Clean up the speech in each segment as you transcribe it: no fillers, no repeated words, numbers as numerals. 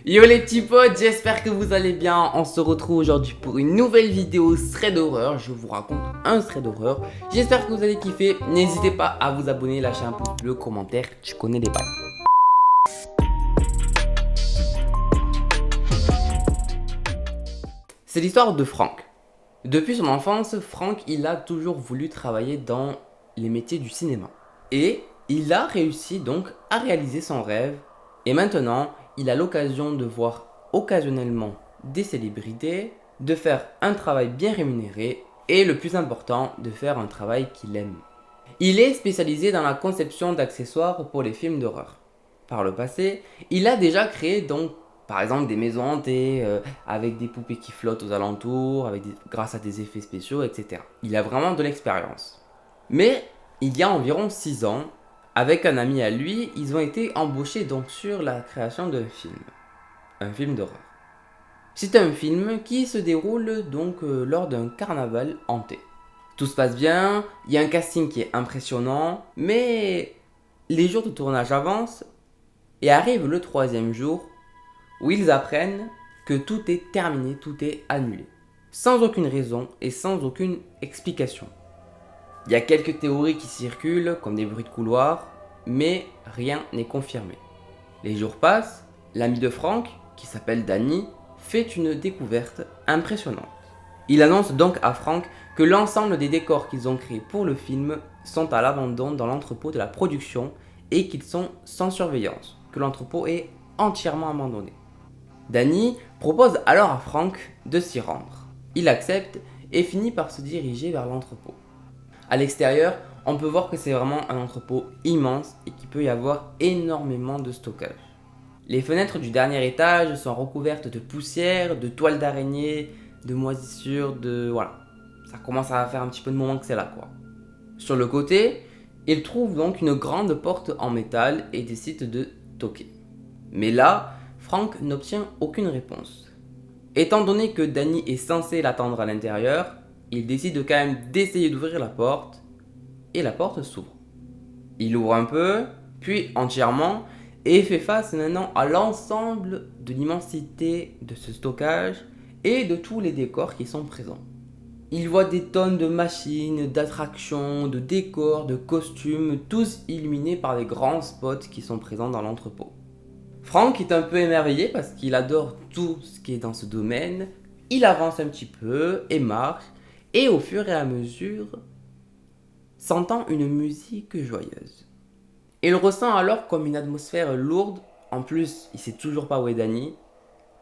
Yo les petits potes, j'espère que vous allez bien. On se retrouve aujourd'hui pour une nouvelle vidéo thread d'horreur. Je vous raconte un thread d'horreur. J'espère que vous allez kiffer. N'hésitez pas à vous abonner, lâcher un pouce bleu, commentaire. Tu connais les bails. C'est l'histoire de Frank. Depuis son enfance, Frank il a toujours voulu travailler dans les métiers du cinéma. Et il a réussi donc à réaliser son rêve. Et maintenant, il a l'occasion de voir occasionnellement des célébrités, de faire un travail bien rémunéré et le plus important, de faire un travail qu'il aime. Il est spécialisé dans la conception d'accessoires pour les films d'horreur. Par le passé, il a déjà créé donc par exemple des maisons hantées avec des poupées qui flottent aux alentours, grâce à des effets spéciaux, etc. Il a vraiment de l'expérience. Mais il y a environ 6 ans, avec un ami à lui, ils ont été embauchés donc sur la création d'un film. Un film d'horreur. C'est un film qui se déroule donc lors d'un carnaval hanté. Tout se passe bien, il y a un casting qui est impressionnant, mais les jours de tournage avancent et arrive le 3e jour où ils apprennent que tout est terminé, tout est annulé. Sans aucune raison et sans aucune explication. Il y a quelques théories qui circulent, comme des bruits de couloir, mais rien n'est confirmé. Les jours passent, l'ami de Frank, qui s'appelle Danny, fait une découverte impressionnante. Il annonce donc à Frank que l'ensemble des décors qu'ils ont créés pour le film sont à l'abandon dans l'entrepôt de la production et qu'ils sont sans surveillance, que l'entrepôt est entièrement abandonné. Danny propose alors à Frank de s'y rendre. Il accepte et finit par se diriger vers l'entrepôt. À l'extérieur, on peut voir que c'est vraiment un entrepôt immense et qu'il peut y avoir énormément de stockage. Les fenêtres du dernier étage sont recouvertes de poussière, de toiles d'araignée, de moisissures, voilà. Ça commence à faire un petit peu de moment que c'est là, quoi. Sur le côté, il trouve donc une grande porte en métal et décide de toquer. Mais là, Frank n'obtient aucune réponse. Étant donné que Danny est censé l'attendre à l'intérieur, il décide quand même d'essayer d'ouvrir la porte, et la porte s'ouvre. Il ouvre un peu, puis entièrement, et fait face maintenant à l'ensemble de l'immensité de ce stockage et de tous les décors qui sont présents. Il voit des tonnes de machines, d'attractions, de décors, de costumes, tous illuminés par les grands spots qui sont présents dans l'entrepôt. Frank est un peu émerveillé parce qu'il adore tout ce qui est dans ce domaine. Il avance un petit peu et marche, et au fur et à mesure, s'entend une musique joyeuse. Il ressent alors comme une atmosphère lourde. En plus, il sait toujours pas où est Danny.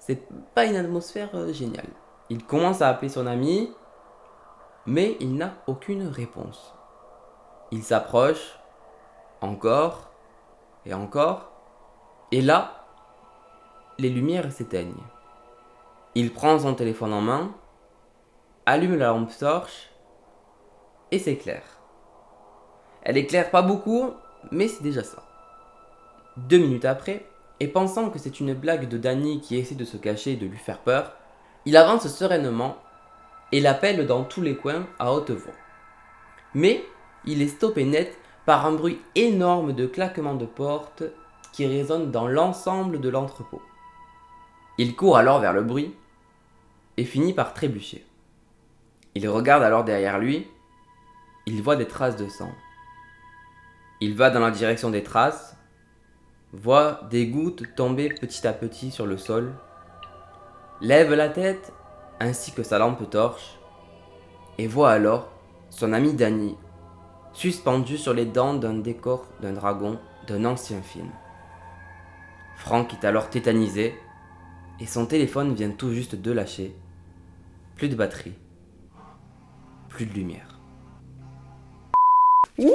C'est pas une atmosphère géniale. Il commence à appeler son ami, mais il n'a aucune réponse. Il s'approche, encore, et encore, et là, les lumières s'éteignent. Il prend son téléphone en main, allume la lampe torche, et s'éclaire. Elle éclaire pas beaucoup, mais c'est déjà ça. 2 minutes après, et pensant que c'est une blague de Danny qui essaie de se cacher et de lui faire peur, il avance sereinement et l'appelle dans tous les coins à haute voix. Mais il est stoppé net par un bruit énorme de claquements de porte qui résonne dans l'ensemble de l'entrepôt. Il court alors vers le bruit et finit par trébucher. Il regarde alors derrière lui, il voit des traces de sang. Il va dans la direction des traces, voit des gouttes tomber petit à petit sur le sol, lève la tête ainsi que sa lampe torche et voit alors son ami Danny suspendu sur les dents d'un décor d'un dragon d'un ancien film. Frank est alors tétanisé et son téléphone vient tout juste de lâcher. Plus de batterie, plus de lumière. Ouh,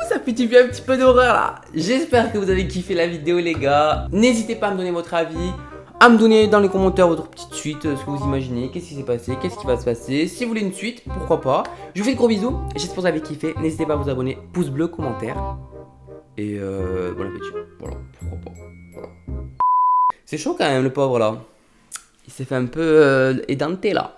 ça fait du bien un petit peu d'horreur là. J'espère que vous avez kiffé la vidéo les gars. N'hésitez pas à me donner votre avis, à me donner dans les commentaires votre petite suite, ce que vous imaginez, qu'est-ce qui s'est passé, qu'est-ce qui va se passer. Si vous voulez une suite, pourquoi pas. Je vous fais de gros bisous, j'espère que vous avez kiffé. N'hésitez pas à vous abonner, pouce bleu, commentaire. Et bon appétit. Voilà, pourquoi pas. Voilà. C'est chaud quand même le pauvre là. Il s'est fait un peu édenté là.